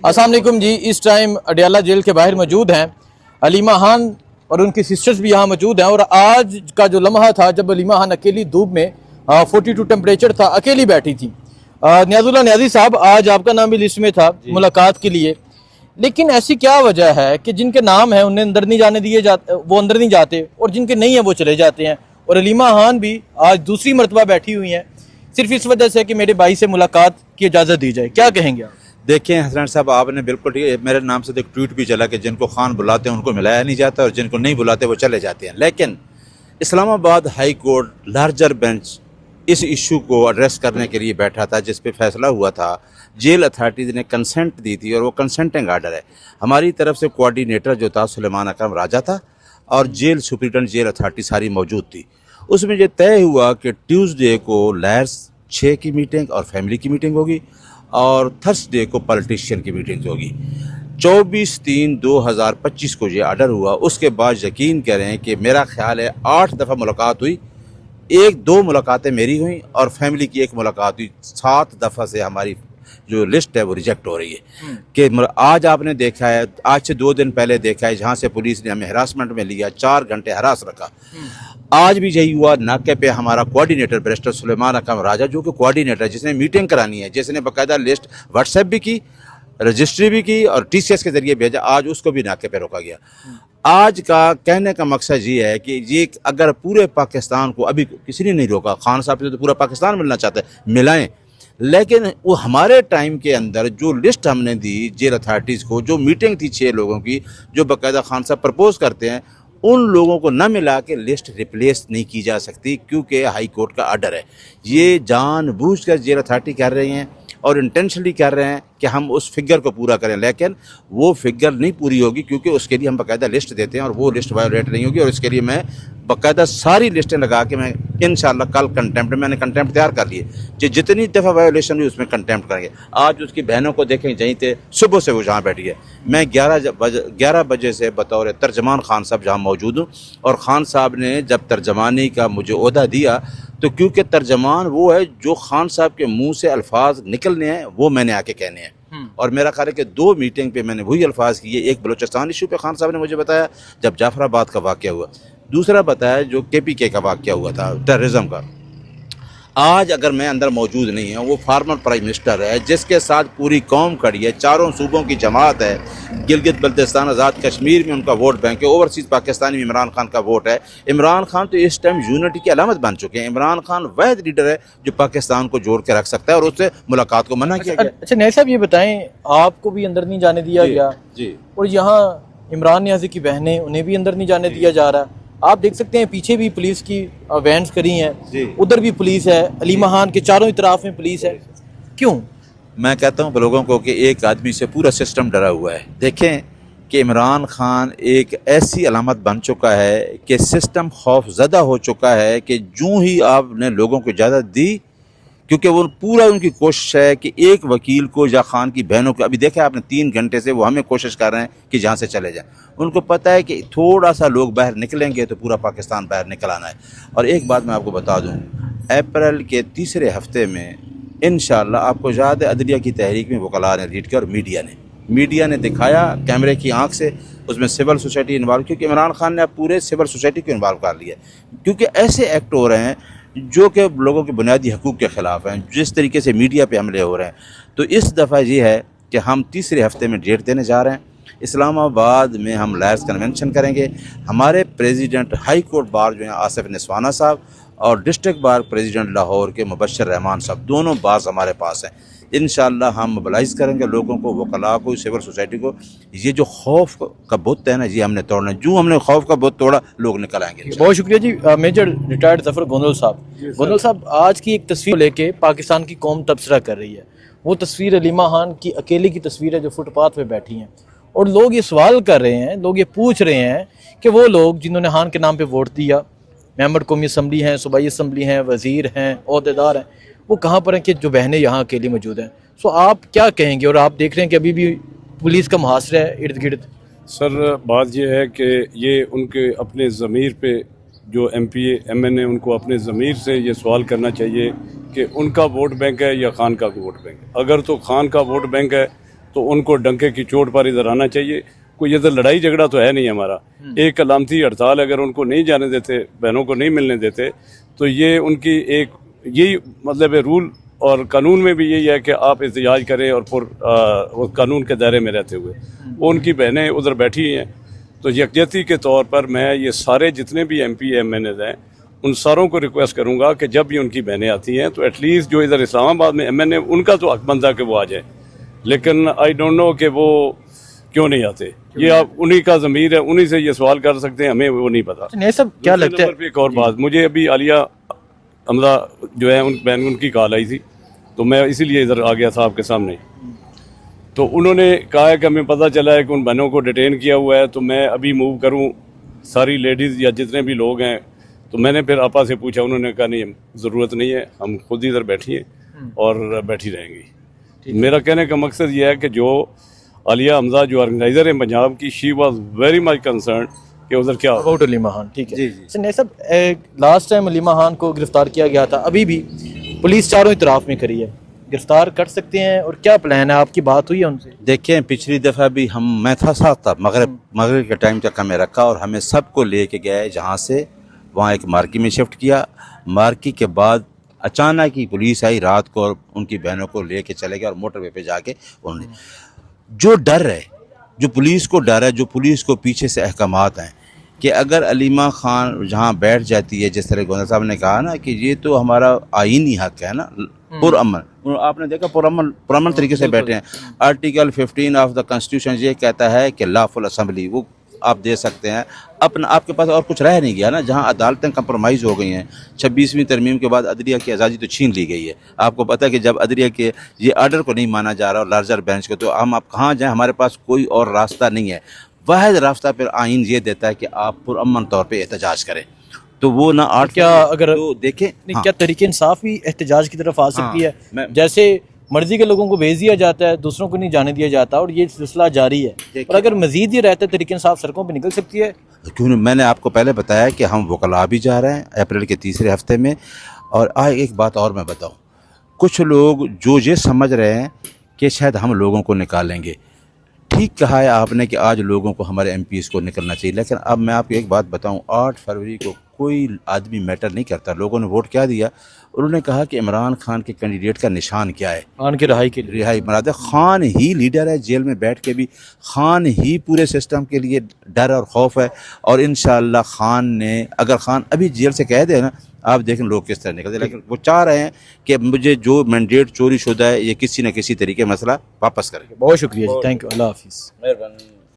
अस्सलाम वालेकुम जी। इस टाइम अडयाला जेल के बाहर मौजूद हैं अलीमा खान और उनकी सिस्टर्स भी यहाँ मौजूद हैं। और आज का जो लम्हा था जब अलीमा खान अकेली धूप में 42 टेम्परेचर था, अकेली बैठी थी। नियाजुल्लाह नियाजी साहब, आज आपका नाम भी लिस्ट में था मुलाकात के लिए, लेकिन ऐसी क्या वजह है कि जिनके नाम है उन्हें अंदर नहीं जाने दिए जाते, वो अंदर नहीं जाते, और जिनके नहीं है वो चले जाते हैं। और अलीमा खान भी आज दूसरी मरतबा बैठी हुई हैं सिर्फ इस वजह से कि मेरे भाई से मुलाकात की इजाज़त दी जाए। क्या कहेंगे आप? देखिए हसनैन साहब, आपने बिल्कुल ठीक है। मेरे नाम से तो एक ट्वीट भी चला कि जिनको खान बुलाते हैं उनको मिलाया नहीं जाता और जिनको नहीं बुलाते वो चले जाते हैं। लेकिन Islamabad high court larger bench इस इशू को एड्रेस करने के लिए बैठा था, जिस पे फैसला हुआ था। जेल अथॉरिटीज़ ने कंसेंट दी थी और वो कंसेंटिंग आर्डर है। हमारी तरफ से कोऑर्डिनेटर जो था सुलेमान अकरम राजा था और जेल सुप्रिटेंडेंट जेल अथॉरिटी सारी मौजूद थी। उसमें ये तय हुआ कि ट्यूसडे को लायर्स 6 की मीटिंग और फैमिली की मीटिंग होगी और थर्सडे को पॉलिटिशियन की मीटिंग होगी। 24/3/2025 को ये आर्डर हुआ। उसके बाद यकीन करें कि मेरा ख्याल है 8 दफ़ा मुलाकात हुई, 1-2 मुलाकातें मेरी हुई और फैमिली की 1 मुलाकात हुई। 7 दफ़ा से हमारी जो लिस्ट है वो रिजेक्ट हो रही है। कि आज आपने देखा है, आज से 2 दिन पहले देखा है, जहाँ से पुलिस ने हमें हरासमेंट में लिया, 4 घंटे हरास रखा। आज भी यही हुआ। नाके पे हमारा कोऑर्डिनेटर बैरिस्टर सुलेमान अकरम राजा, जो कि कोऑर्डिनेटर जिसने मीटिंग करानी है, जिसने बाकायदा लिस्ट व्हाट्सएप भी की, रजिस्ट्री भी की और टीसीएस के जरिए भेजा, आज उसको भी नाके पे रोका गया। आज का कहने का मकसद ये है कि ये अगर पूरे पाकिस्तान को, अभी किसी ने नहीं रोका, खान साहब से तो पूरा पाकिस्तान मिलना चाहता है, मिलाएं, लेकिन वो हमारे टाइम के अंदर जो लिस्ट हमने दी जेल अथॉरिटीज़ को, जो मीटिंग थी 6 लोगों की, जो बाकायदा खान साहब प्रपोज करते हैं, उन लोगों को न मिला के लिस्ट रिप्लेस नहीं की जा सकती, क्योंकि हाई कोर्ट का आर्डर है। ये जानबूझकर जेल अथॉरिटी कर रही हैं और इंटेंशनली कर रहे हैं कि हम उस फिगर को पूरा करें, लेकिन वो फिगर नहीं पूरी होगी, क्योंकि उसके लिए हम बाकायदा लिस्ट देते हैं और वो लिस्ट वायोलेट नहीं होगी। और इसके लिए मैं बाकायदा सारी लिस्टें लगा के मैं इंशाल्लाह कल कंटेम्प्ट, मैंने कंटेम्प्ट तैयार कर लिए कि जितनी दफ़ा वायोलेशन हुई उसमें कंटेम्प्ट करेंगे। आज उसकी बहनों को देखें, जहीं थे सुबह से वो जहाँ बैठी है। मैं 11 बजे से बतौर तर्जमान खान साहब जहाँ मौजूद हूँ। और खान साहब ने जब तर्जमानी का मुझे ओहदा दिया, तो क्योंकि तर्जमान वो है जो खान साहब के मुंह से अल्फाज निकलने हैं वो मैंने आके कहने हैं। और मेरा ख्याल है कि 2 मीटिंग पे मैंने वही अल्फाज किए। एक बलोचिस्तान इशू पे खान साहब ने मुझे बताया जब जाफराबाद का वाक़या हुआ, दूसरा बताया जो KPK का वाक़या हुआ था टेररिज्म का। आज अगर मैं अंदर मौजूद नहीं हूँ, वो फार्मर प्राइम मिनिस्टर है जिसके साथ पूरी कौम खड़ी है, चारों सूबों की जमात है। गिलगित बल्तिस्तान आज़ाद कश्मीर में उनका वोट बैंक है, ओवरसीज़ पाकिस्तानी में इमरान खान का वोट है। इमरान खान तो इस टाइम यूनिटी की अलामत बन चुके हैं। इमरान खान वाहिद लीडर है जो पाकिस्तान को जोड़ के रख सकता है और उससे मुलाकात को मना किया गया। अच्छा नया साहब, ये बताएं, आपको भी अंदर नहीं जाने दिया गया जी, और यहाँ इमरान नियाजी की बहनें, उन्हें भी अंदर नहीं जाने दिया जा रहा। आप देख सकते हैं पीछे भी पुलिस की वैन्स करी हैं, उधर भी पुलिस है, अलीमा खान के चारों तरफ में पुलिस है। क्यों? मैं कहता हूँ लोगों को कि एक आदमी से पूरा सिस्टम डरा हुआ है। देखें कि इमरान खान एक ऐसी अलामत बन चुका है कि सिस्टम खौफजदा हो चुका है कि जो ही आपने लोगों को इजाज़त दी, क्योंकि वो पूरा उनकी कोशिश है कि एक वकील को या खान की बहनों को, अभी देखा आपने 3 घंटे से वो हमें कोशिश कर रहे हैं कि जहाँ से चले जाएं। उनको पता है कि थोड़ा सा लोग बाहर निकलेंगे तो पूरा पाकिस्तान बाहर निकल आना है। और एक बात मैं आपको बता दूँ, अप्रैल के तीसरे हफ्ते में इंशाअल्लाह आपको याद है अदलिया की तहरीक में वकला ने लीड किया और मीडिया ने दिखाया कैमरे की आंख से, उसमें सिविल सोसाइटी इन्वॉल्व, क्योंकि इमरान खान ने अब पूरे सिविल सोसाइटी को इन्वॉल्व कर लिया, क्योंकि ऐसे एक्ट हो रहे हैं जो कि लोगों के बुनियादी हकूक़ के ख़िलाफ़ हैं, जिस तरीके से मीडिया पे हमले हो रहे हैं। तो इस दफ़ा ये है कि हम तीसरे हफ्ते में डेट देने जा रहे हैं। इस्लामाबाद में हम लायर्स कन्वेंशन करेंगे। हमारे प्रेसिडेंट हाई कोर्ट बार जो हैं आसिफ निस्वाना साहब और डिस्ट्रिक्ट बार प्रेसिडेंट लाहौर के मुबश्शिर रहमान साहब, दोनों बाज़ हमारे पास हैं। इंशाअल्लाह हम मोबिलाइज़ करेंगे लोगों को, वकला को, सिविल सोसाइटी को। ये जो खौफ का बुत है ना, ये हमने तोड़ना है। जो हमने खौफ का बुत तोड़ा, लोग निकल आएंगे। बहुत शुक्रिया जी। मेजर रिटायर्ड जफर गोंदल साहब। गोंदल साहब, आज की एक तस्वीर लेके पाकिस्तान की कौम तबसरा कर रही है। वो तस्वीर अलीमा खान की अकेले की तस्वीर है जो फुटपाथ पे बैठी हैं, और लोग ये सवाल कर रहे हैं, लोग ये पूछ रहे हैं कि वो लोग जिन्होंने खान के नाम पे वोट दिया, मेंबर कौमी असम्बली हैं, सूबाई असम्बली हैं, वज़ीर हैं, अहदेदार हैं, वो कहाँ पर हैं कि जो बहनें यहाँ अकेली मौजूद हैं। सो आप क्या कहेंगे? और आप देख रहे हैं कि अभी भी पुलिस का मुहासरा है इर्द गिर्द। सर, बात यह है कि ये उनके अपने ज़मीर पे, जो MPA MNA, उनको अपने ज़मीर से ये सवाल करना चाहिए कि उनका वोट बैंक है या खान का वोट बैंक है। अगर तो खान का वोट बैंक है तो उनको डंके की चोट पर इधर आना चाहिए। कोई इधर लड़ाई झगड़ा तो है नहीं हमारा। एक अलामती हड़ताल अगर उनको नहीं जाने देते, बहनों को नहीं मिलने देते, तो ये उनकी एक यही मतलब है रूल और कानून में भी यही है कि आप एहतजाज करें और वो कानून के दायरे में रहते हुए। वो उनकी बहनें उधर बैठी हैं, तो यकजहती के तौर पर मैं ये सारे जितने भी MP MNA हैं उन सारों को रिक्वेस्ट करूंगा कि जब भी उनकी बहनें आती हैं तो एटलीस्ट जो इधर इस्लामाबाद में MNA उनका तो हक बनता कि वो आ जाए, लेकिन आई डोंट नो कि वो क्यों नहीं आते। ये आप उन्हीं का ज़मीर है, उन्हीं से ये सवाल कर सकते हैं, हमें वो नहीं पता। नहीं सब क्या लगता है, एक और बात, मुझे अभी आलिया हमजा जो है उन बहन उनकी कॉल आई थी, तो मैं इसीलिए इधर आ गया था आपके सामने। तो उन्होंने कहा है कि हमें पता चला है कि उन बहनों को डिटेन किया हुआ है, तो मैं अभी मूव करूं सारी लेडीज़ या जितने भी लोग हैं। तो मैंने फिर आपा से पूछा, उन्होंने कहा नहीं ज़रूरत नहीं है, हम खुद इधर बैठिए और बैठी रहेंगी। मेरा कहने का मकसद ये है कि जो आलिया हमजा जो ऑर्गेनाइज़र है पंजाब की, she was very much concern कि उधर क्या अबाउट अलीमा खान। ठीक है जी, जी। नहीं सब लास्ट टाइम अलीमा खान को गिरफ्तार किया गया था, अभी भी पुलिस चारों इतराफ में खड़ी है, गिरफ्तार कर सकते हैं और क्या प्लान है, आपकी बात हुई है उनसे? देखिए, पिछली दफ़ा भी मैं था साथ था, मगरिब के टाइम तक हमें रखा और हमें सबको लेके गए जहाँ से, वहाँ एक मार्की में शिफ्ट किया। मार्की के बाद अचानक ही पुलिस आई रात को और उनकी बहनों को लेके चले गए और मोटरवे पे जाके उन्होंने जो डर है, जो पुलिस को डर है, जो पुलिस को पीछे से अहकामात हैं कि अगर अलीमा खान जहाँ बैठ जाती है, जिस तरह गोंदा साहब ने कहा ना कि ये तो हमारा आईनी हक है ना, पुरअमन, आपने देखा पुरअमन तरीके से बैठे हैं। आर्टिकल 15 ऑफ द कॉन्स्टिट्यूशन ये कहता है कि लॉफुल असेंबली वो आप दे सकते हैं अपना, आपके पास और कुछ रह नहीं गया ना। जहां अदालतें कंप्रोमाइज़ हो गई हैं, 26वीं तरमीम के बाद अदलिया की आज़ादी तो छीन ली गई है। आपको पता है कि जब अदलिया के ये आर्डर को नहीं माना जा रहा और लार्जर बेंच को, तो हम आप कहाँ जाएँ, हमारे पास कोई और रास्ता नहीं है। वाहिद रास्ता फिर आइन ये देता है कि आप पुरअमन तौर पर एहतजाज करें। तो वो ना आठ क्या अगर तो देखें नहीं, क्या तरीके इंसाफ भी एहतजाज की तरफ आ सकती है? मैं- जैसे मर्जी के लोगों को भेज दिया जाता है, दूसरों को नहीं जाने दिया जाता और ये सिलसिला जारी है, और अगर मजीद ये रहता है तरीके इंसाफ सड़कों पर निकल सकती है। क्यों नहीं? मैंने आपको पहले बताया कि हम वकला भी जा रहे हैं अप्रैल के तीसरे हफ्ते में। और एक बात और मैं बताऊं, कुछ लोग जो ये समझ रहे हैं कि शायद हम लोगों को निकालेंगे, ठीक कहा है आपने कि आज लोगों को, हमारे MPs को निकलना चाहिए, लेकिन अब मैं आपको एक बात बताऊं, 8 फरवरी को कोई आदमी मैटर नहीं करता। लोगों ने वोट क्या दिया, उन्होंने कहा कि इमरान खान के कैंडिडेट का निशान क्या है, खान की रिहाई के लिए। रिहाई मराद है। खान ही लीडर है, जेल में बैठ के भी खान ही पूरे सिस्टम के लिए डर और खौफ है। और इंशाअल्लाह खान ने, अगर खान अभी जेल से कह दे ना, आप देखें लोग किस तरह निकलते, लेकिन वो चाह रहे हैं कि मुझे जो मैंडेट चोरी शुदा है ये किसी न किसी तरीके मसला वापस करें। बहुत शुक्रिया जी, थैंक यू, अल्लाह हाफिज़। मेहरबानी।